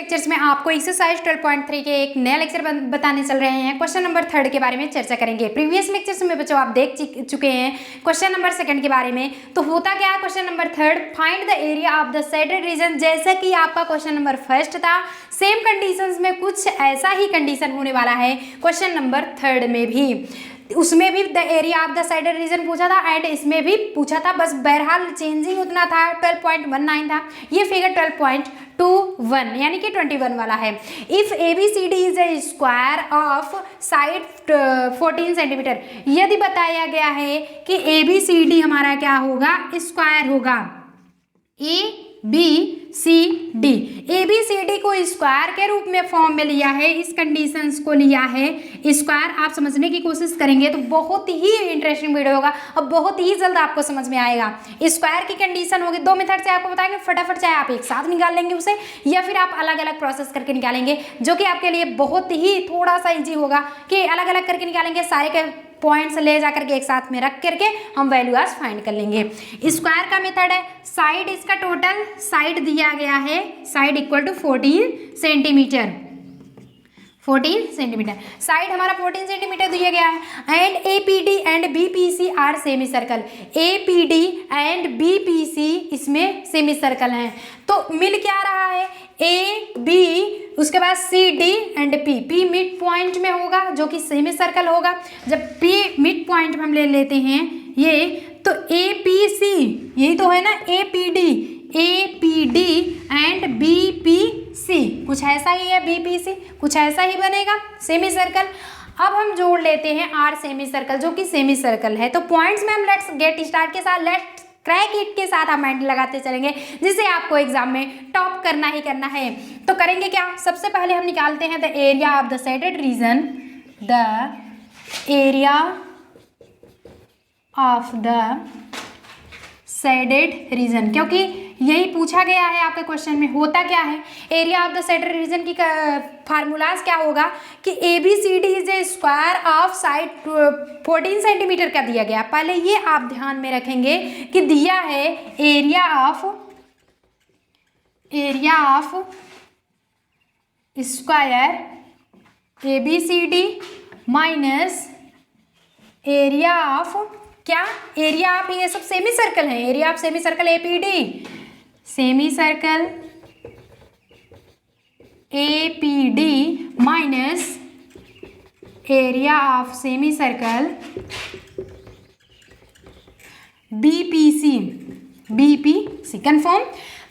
Lectures में आपको exercise 12.3 के एक नया लेक्चर बताने चल रहे हैं। क्वेश्चन नंबर 3 के बारे में चर्चा करेंगे। प्रीवियस लेक्चर्स में बच्चों आप देख चुके हैं क्वेश्चन नंबर 2 के बारे में। तो होता क्या है question number 3, find the area of the shaded reason. जैसे कि आपका क्वेश्चन नंबर 1 था, सेम कंडीशंस में कुछ ऐसा ही कंडीशन होने वाला है क्वेश्चन नंबर 3 में भी। उसमें भी the area of the shaded reason पूछा था एंड इसमें भी पूछा था, बस बहरहाल चेंजिंग उतना था, 12.19 था। ये फिगर 12.21 यानी कि 21 वाला है। If ABCD is a square of side 14 centimetre, यदि बताया गया है कि ABCD हमारा क्या होगा, स्क्वायर होगा। ABCD को स्क्वायर के रूप में फॉर्म में लिया है, इस कंडीशंस को लिया है स्क्वायर। आप समझने की कोशिश करेंगे तो बहुत ही इंटरेस्टिंग वीडियो होगा और बहुत ही जल्द आपको समझ में आएगा। स्क्वायर की कंडीशन होगी, 2 मेथड से आपको बताएंगे फटाफट, चाहे आप एक साथ निकाल लेंगे उसे या फिर आप अलग अलग प्रोसेस करके निकालेंगे, जो कि आपके लिए बहुत ही थोड़ा सा ईजी होगा कि अलग अलग करके निकालेंगे। सारे के पॉइंट्स ले जा करके एक साथ में रख करके हम वैल्यू आज फाइंड कर लेंगे। स्क्वायर का मेथड है, साइड इसका टोटल साइड दिया गया है, side equal to 14 centimetre. 14 centimetre side हमारा 14 सेंटीमीटर दिया गया है। And APD and BPC are semi circle. APD and BPC इसमें सेमी सर्कल हैं। तो मिल क्या रहा है, AB उसके बाद CD and P mid point में होगा जो कि सेमी सर्कल होगा। जब P मिड पॉइंट में हम ले लेते हैं ये, तो APC यही तो है ना, APD एंड BPC कुछ ऐसा ही है, BPC कुछ ऐसा ही बनेगा सेमी सर्कल। अब हम जोड़ लेते हैं आर सेमी सर्कल जो कि सेमी सर्कल है। तो पॉइंट्स में हम लेट्स गेट स्टार्ट के साथ, लेट्स क्रैक इट के साथ हम एंड लगाते चलेंगे, जिसे आपको एग्जाम में टॉप करना ही करना है। तो करेंगे क्या, सबसे पहले हम निकालते हैं the area of the shaded reason, the area of the shaded reason, क्योंकि यही पूछा गया है आपके क्वेश्चन में। होता क्या है, area of the shaded reason की फार्मूलाज क्या होगा कि ABCD is a square of side 14 centimetre का दिया गया। पहले ये आप ध्यान में रखेंगे कि दिया है area of square ABCD minus area of क्या, एरिया ऑफ, ये सब सेमी सर्कल है, area of semi circle APD, semi circle APD minus area of semi circle BPC confirm.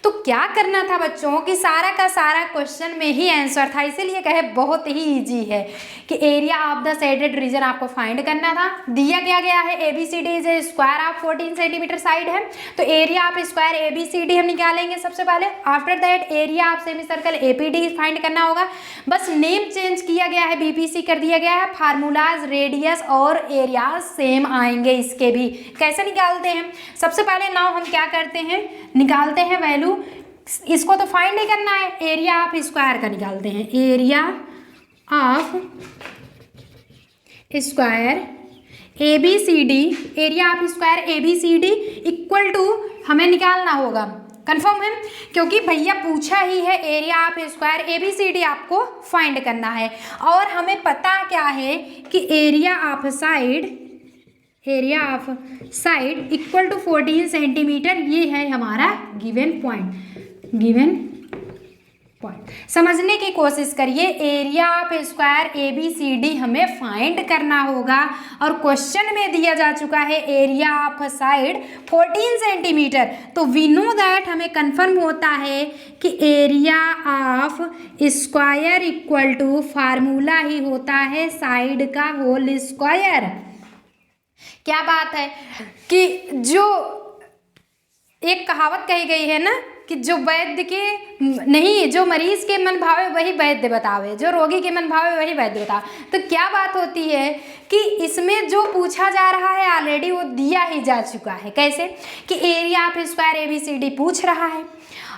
तो क्या करना था बच्चों कि सारा का सारा क्वेश्चन में ही आंसर था, इसीलिए कहे बहुत ही इजी है कि area of the shaded reason आपको फाइंड करना था। दिया क्या गया है, ABCD is a square of 14 centimetre side है, तो एरिया ऑफ स्क्वायर ABCD हम निकालेंगे सबसे पहले। After that area of semi circle APD find करना होगा। बस नेम चेंज किया गया है, BPC कर दिया गया है। फार्मूलाज रेडियस और एरिया सेम आएंगे इसके भी। कैसे निकालते हैं, सबसे पहले नाउ हम क्या करते हैं, निकालते हैं वैल्यू। इसको तो फाइंड नहीं करना है, एरिया ऑफ स्क्वायर का निकालते हैं। Area of square ABCD, area of square ABCD equal to हमें निकालना होगा, कंफर्म है, क्योंकि भैया पूछा ही है एरिया ऑफ स्क्वायर ABCD आपको फाइंड करना है। और हमें पता क्या है कि area of side equal to 14 centimetre, ये है हमारा गिवन पॉइंट। समझने की कोशिश करिए, एरिया ऑफ स्क्वायर ABCD हमें फाइंड करना होगा और क्वेश्चन में दिया जा चुका है एरिया ऑफ साइड 14 सेंटीमीटर। तो वी नो दैट हमें कंफर्म होता है कि area of square equal to formula ही होता है साइड का होल स्क्वायर। क्या बात है कि जो एक कहावत कही गई है ना कि जो वैद्य के नहीं, जो मरीज के मन भावे वही वैद्य बतावे, जो रोगी के मन भावे वही वैद्य बतावे। तो क्या बात होती है कि इसमें जो पूछा जा रहा है ऑलरेडी वो दिया ही जा चुका है। कैसे कि एरिया ऑफ स्क्वायर ABCD पूछ रहा है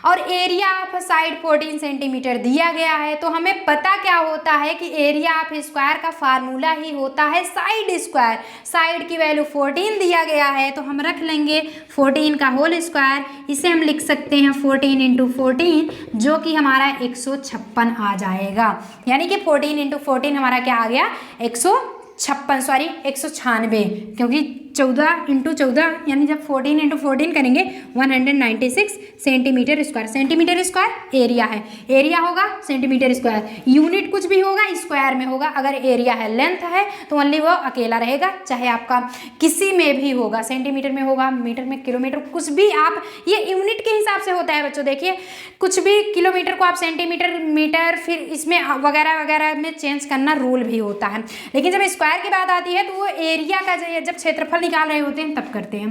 और एरिया ऑफ साइड 14 सेंटीमीटर दिया गया है। तो हमें पता क्या होता है कि एरिया ऑफ स्क्वायर का फार्मूला ही होता है साइड स्क्वायर। साइड की वैल्यू 14 दिया गया है तो हम रख लेंगे 14 का होल स्क्वायर। इसे हम लिख सकते हैं 14 इंटू 14 जो कि हमारा 156 आ जाएगा। यानी कि 14 इंटू 14 हमारा क्या आ गया 196 क्योंकि 14 इंटू 14 यानी जब 14 इंटू 14 करेंगे 196 centimetre square. Centimetre square area है, एरिया होगा सेंटीमीटर स्क्वायर, यूनिट कुछ भी होगा स्क्वायर में होगा। अगर एरिया है लेंथ है तो ओनली वो अकेला रहेगा, चाहे आपका किसी में भी होगा, सेंटीमीटर में होगा, मीटर में, किलोमीटर, कुछ भी आप, ये यूनिट के हिसाब से होता है बच्चों। देखिए कुछ भी किलोमीटर को आप सेंटीमीटर, मीटर, फिर इसमें वगैरह वगैरह में चेंज करना रूल भी होता है। लेकिन जब स्क्वायर की बात आती है तो वो एरिया का जब क्षेत्रफल निकाल रहे होते हैं तब करते हैं।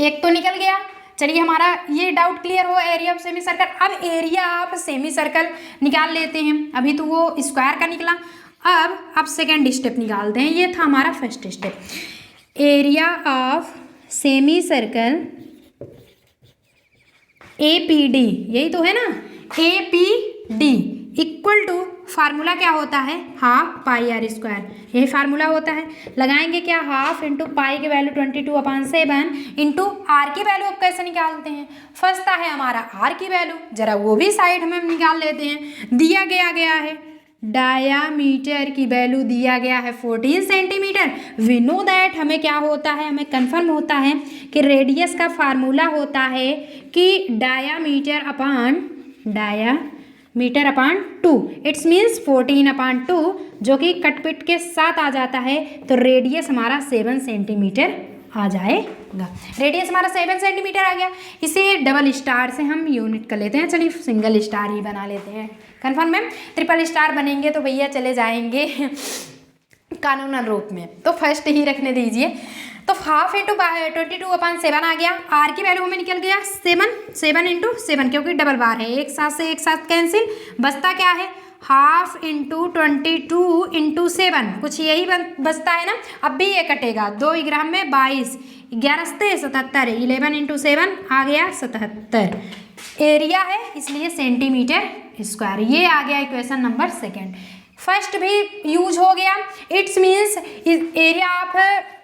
एक तो निकल गया, चलिए हमारा ये डाउट क्लियर हुआ एरिया ऑफ सेमी सर्कल। अब एरिया ऑफ सेमी सर्कल निकाल लेते हैं। अभी तो वो स्क्वायर का निकला, अब सेकेंड स्टेप निकालते हैं। ये था हमारा first step. Area of semi circle APD, यही तो है ना, APD इक्वल टू फार्मूला क्या होता है हाफ पाई आर स्क्वायर, यही फार्मूला होता है। लगाएंगे क्या, हाफ इंटू पाई की वैल्यू 22/7 इंटू आर की वैल्यू अब कैसे निकालते हैं। फर्स्ट है हमारा आर की वैल्यू, जरा वो भी साइड में हम निकाल लेते हैं। दिया गया है डायामीटर की वैल्यू दिया गया है 14 सेंटीमीटर। वी नो दैट, हमें क्या होता है, हमें कंफर्म होता है कि रेडियस का फार्मूला होता है कि डायामीटर अपॉन 2, इट्स मीन्स 14/2 जो कि कटपिट के साथ आ जाता है। तो रेडियस हमारा 7 सेंटीमीटर आ जाएगा। रेडियस हमारा 7 सेंटीमीटर आ गया। इसे डबल स्टार से हम यूनिट कर लेते हैं, चलिए सिंगल स्टार ही बना लेते हैं। कन्फर्म मैम, ट्रिपल स्टार बनेंगे तो भैया चले जाएंगे कानूनन रूप में, तो फर्स्ट ही रखने दीजिए। तो हाफ इंटू 22/7 आ गया। आर की वैल्यू हमें निकल गया 7 इंटू 7 क्योंकि डबल बार है, एक साथ से एक साथ कैंसिल, बचता क्या है हाफ इंटू 22 इंटू 7, कुछ यही बचता है ना। अब भी ये कटेगा, 2 ग्राम में 22, 11 से 77, 11 इंटू 7 आ गया 77। एरिया है इसलिए सेंटीमीटर स्क्वायर। ये आ गया इक्वेशन नंबर सेकेंड। फर्स्ट भी यूज हो गया। It's means area of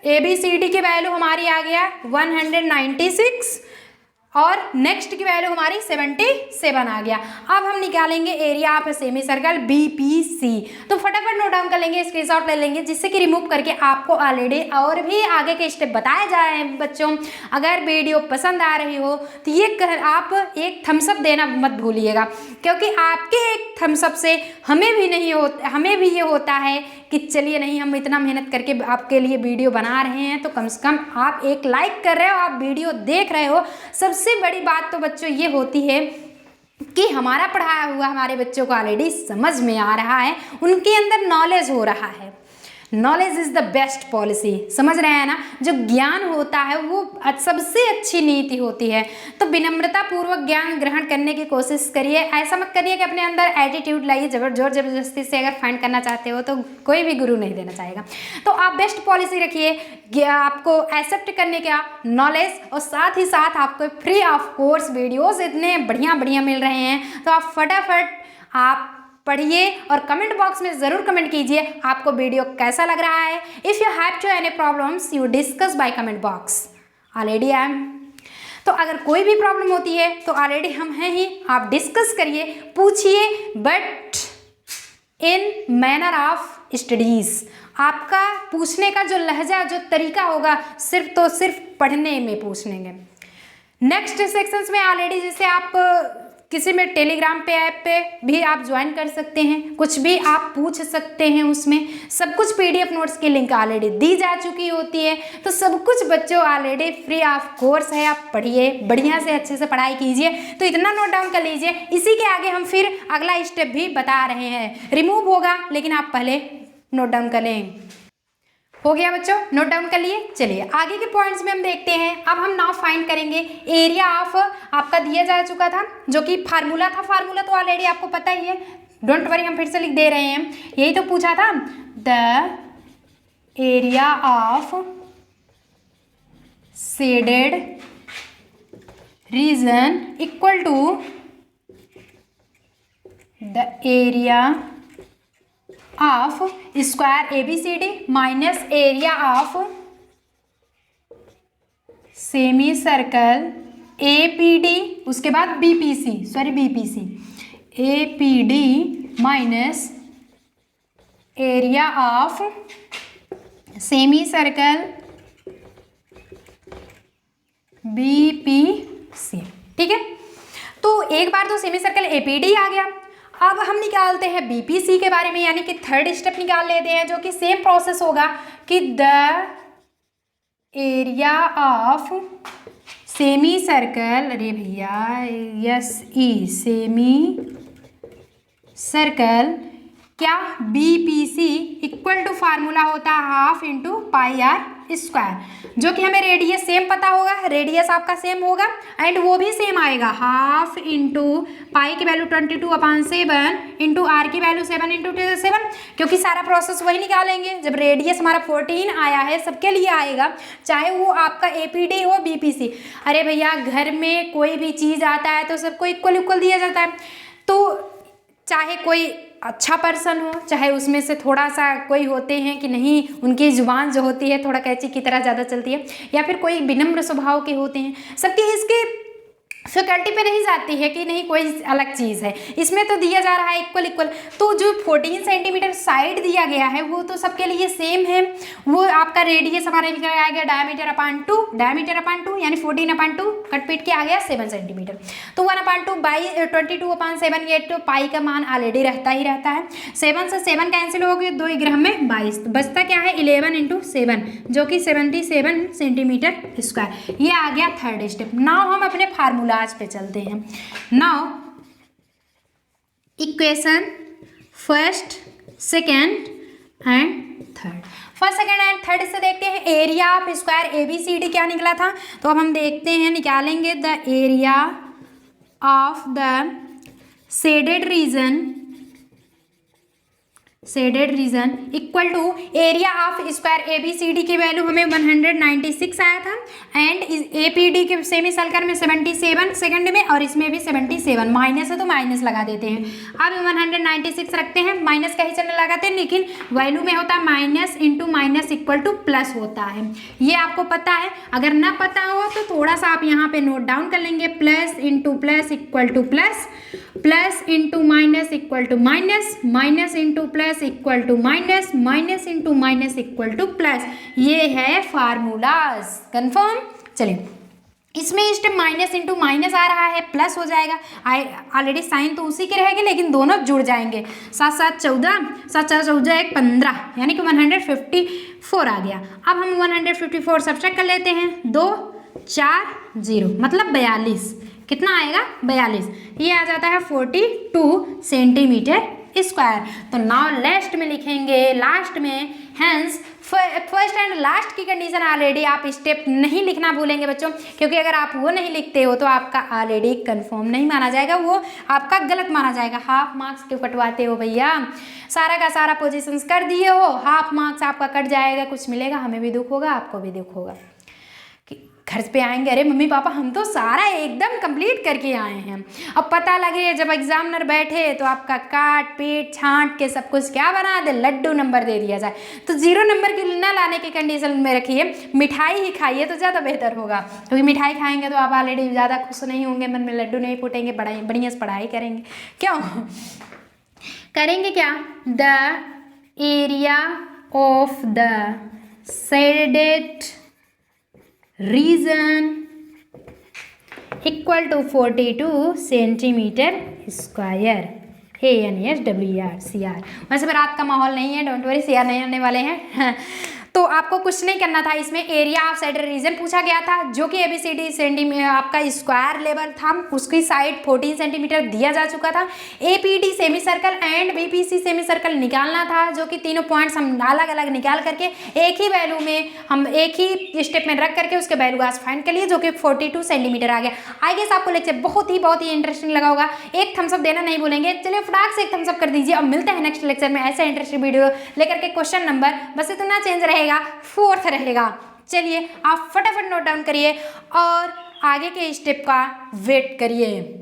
ABCD की वैल्यू हमारी आ गया 196 और नेक्स्ट की वैल्यू हमारी 77 आ गया। अब हम निकालेंगे area of semi circle BPC। तो फटाफट नोट डाउन कर लेंगे, स्क्रीनशॉट ले लेंगे, जिससे कि रिमूव करके आपको ऑलरेडी और भी आगे के स्टेप बताए जा रहे हैं बच्चों। अगर वीडियो पसंद आ रही हो तो ये आप एक थम्सअप देना मत भूलिएगा, क्योंकि आपके एक थम्सअप से हमें भी ये होता है कि चलिए नहीं, हम इतना मेहनत करके आपके लिए वीडियो बना रहे हैं तो कम से कम आप एक लाइक कर रहे हो, आप वीडियो देख रहे हो। सबसे बड़ी बात तो बच्चों ये होती है कि हमारा पढ़ाया हुआ हमारे बच्चों को ऑलरेडी समझ में आ रहा है, उनके अंदर नॉलेज हो रहा है। Knowledge is the best policy, समझ रहे हैं ना। जो ज्ञान होता है वो सबसे अच्छी नीति होती है। तो विनम्रता पूर्वक ज्ञान ग्रहण करने की कोशिश करिए। ऐसा मत करिए कि अपने अंदर एटीट्यूड लाइए, जोर जबरदस्ती से अगर फाइंड करना चाहते हो तो कोई भी गुरु नहीं देना चाहेगा। तो आप बेस्ट पॉलिसी रखिए, आपको एक्सेप्ट करने का नॉलेज, और साथ ही साथ आपको फ्री ऑफ कोर्स वीडियोस इतने बढ़िया मिल रहे हैं। तो आप फटाफट आप पढ़िए और कमेंट बॉक्स में ज़रूर कमेंट कीजिए आपको वीडियो कैसा लग रहा है। If you have to any problems you discuss by comment box. Already I am, तो अगर कोई भी प्रॉब्लम होती है तो ऑलरेडी हम हैं ही, आप डिस्कस करिए, पूछिए, but in manner of studies. आपका पूछने का जो लहजा, जो तरीका होगा, सिर्फ पढ़ने में पूछने के। नेक्स्ट सेक्शंस में ऑलरेडी जैसे आप किसी में टेलीग्राम पे ऐप पे भी आप ज्वाइन कर सकते हैं, कुछ भी आप पूछ सकते हैं, उसमें सब कुछ PDF नोट्स की लिंक ऑलरेडी दी जा चुकी होती है। तो सब कुछ बच्चों ऑलरेडी फ्री ऑफ कोर्स है, आप पढ़िए, बढ़िया से अच्छे से पढ़ाई कीजिए। तो इतना नोट डाउन कर लीजिए। इसी के आगे हम फिर अगला स्टेप भी बता रहे हैं, रिमूव होगा, लेकिन आप पहले नोट डाउन कर लें। हो गया बच्चों, नोट डाउन कर लिए। चलिए आगे के पॉइंट्स में हम देखते हैं। अब हम नाउ फाइंड करेंगे एरिया ऑफ, आपका दिया जा चुका था जो कि फार्मूला था, फार्मूला तो ऑलरेडी आपको पता ही है, डोंट वरी, हम फिर से लिख दे रहे हैं। यही तो पूछा था, the area of shaded region equal to the area of square ABCD minus area of semi circle APD, उसके बाद BPC APD minus area of semi circle BPC। ठीक है, तो एक बार तो सेमी सर्कल APD आ गया। अब हम निकालते हैं BPC के बारे में, यानी कि थर्ड स्टेप निकाल लेते हैं, जो कि सेम प्रोसेस होगा कि the area of semi circle, अरे भैया SE सेमी सर्कल क्या BPC इक्वल टू फार्मूला होता है half into pi r square, जो कि हमें रेडियस सेम पता होगा, रेडियस आपका सेम होगा एंड वो भी सेम आएगा, हाफ इंटू पाई की वैल्यू 22/7 इंटू आर की वैल्यू 7 इंटू 7, क्योंकि सारा प्रोसेस वही निकालेंगे। जब रेडियस हमारा 14 आया है, सबके लिए आएगा, चाहे वो आपका APD हो BPC। अरे भैया घर में कोई भी चीज़ आता है तो सबको इक्वल इक्वल दिया जाता है, तो चाहे कोई अच्छा पर्सन हो, चाहे उसमें से थोड़ा सा कोई होते हैं कि नहीं उनकी जुबान जो होती है थोड़ा कैंची की तरह ज़्यादा चलती है, या फिर कोई विनम्र स्वभाव के होते हैं, सबकी इसके फैकल्टी पे नहीं जाती है कि नहीं कोई अलग चीज़ है। इसमें तो दिया जा रहा है इक्वल इक्वल, तो जो 14 सेंटीमीटर साइड दिया गया है वो तो सबके लिए सेम है। वो आपका रेडियस हमारा आ गया डायमीटर अपान टू यानी 14/2 कट पीट के आ गया 7 सेंटीमीटर, तो 1/2 बाई 22/7, ये तो पाई का मान ऑलरेडी रहता ही रहता है। 7 से 7 कैंसिल हो गए, 2 ग्राम में 22, बचता क्या है 11 × 7 जो कि 77 सेंटीमीटर स्क्वायर। ये आ गया थर्ड स्टेप। नाउ हम अपने फार्मूला पे चलते हैं। Now equation first, second and third. First, second and third से देखते हैं एरिया ऑफ स्क्वायर ABCD क्या निकला था, तो अब हम देखते हैं, निकालेंगे the area of the shaded region equal to area of square ABCD की वैल्यू हमें 196 आया था एंड APD के सेमी सर्कल में 77 सेकंड में, और इसमें भी 77, माइनस है तो माइनस लगा देते हैं। अब 196 रखते हैं, माइनस का ही चलने लगाते हैं, लेकिन वैल्यू में होता है minus into minus equal to plus होता है, ये आपको पता है। अगर ना पता हो तो थोड़ा सा आप यहाँ पे नोट डाउन कर लेंगे, plus into plus equal to plus, plus into minus equal to minus, minus into plus equal to minus, minus into minus equal to plus. ये है फार्मूलाज, कंफर्म। चलिए, इसमें स्टेप माइनस इंटू माइनस आ रहा है, plus हो जाएगा, already sign तो उसी के रहेंगे लेकिन दोनों जुड़ जाएंगे। 7 7 14, 7 4 14 1 15, यानी कि 154 आ गया। अब हम 154 सब्ट्रैक्ट कर लेते हैं, 2 4 0 मतलब 42, कितना आएगा 42, ये आ जाता है 42 सेंटीमीटर स्क्वायर। तो नाउ लास्ट में लिखेंगे, लास्ट में हैंस फर्स्ट एंड लास्ट की कंडीशन ऑलरेडी आप स्टेप नहीं लिखना भूलेंगे बच्चों, क्योंकि अगर आप वो नहीं लिखते हो तो आपका ऑलरेडी कंफर्म नहीं माना जाएगा, वो आपका गलत माना जाएगा। हाफ मार्क्स क्यों कटवाते हो भैया, सारा का सारा पोजीशंस कर दिए हो, हाफ मार्क्स आपका कट जाएगा, कुछ मिलेगा, हमें भी दुख होगा, आपको भी दुख होगा। घर पे आएंगे, अरे मम्मी पापा हम तो सारा एकदम कंप्लीट करके आए हैं, अब पता लगे जब एग्जामिनर बैठे तो आपका काट पीट छांट के सब कुछ क्या बना दे, लड्डू नंबर दे दिया जाए। तो 0 नंबर की ना लाने की कंडीशन में रखिए, मिठाई ही खाइए तो ज़्यादा बेहतर होगा, क्योंकि मिठाई खाएंगे तो आप ऑलरेडी ज़्यादा खुश नहीं होंगे, मन में लड्डू नहीं फूटेंगे, बढ़िया से पढ़ाई करेंगे। क्यों करेंगे क्या, the area of the shaded region equal to 42 centimetre square, ANSWR। वैसे पर रात का माहौल नहीं है, डोंट वरी, CR नहीं आने वाले हैं। तो आपको कुछ नहीं करना था, इसमें एरिया ऑफ शेडेड रीजन पूछा गया था, जो कि ABCD सेंटीमीटर आपका स्क्वायर लेवल था, उसकी साइड 14 सेंटीमीटर दिया जा चुका था। APD semi circle and BPC semi circle निकालना था, जो कि तीनों पॉइंट्स हम अलग अलग निकाल करके एक ही वैल्यू में, हम एक ही स्टेप में रख करके उसके वैल्यू आज फाइंड कर लिए, जो कि 42 सेंटीमीटर आ गया। आई गेस आपको लेक्चर बहुत ही इंटरेस्टिंग लगा होगा, एक थम्सअप देना नहीं भूलेंगे। चलिए फटाक से एक थम्सअप कर दीजिए, अब मिलते हैं नेक्स्ट लेक्चर में ऐसे इंटरेस्टिंग वीडियो लेकर के। क्वेश्चन नंबर बस इतना चेंज रहेगा, 4th रहेगा। चलिए आप फटाफट नोट डाउन करिए, और आगे के स्टेप का वेट करिए।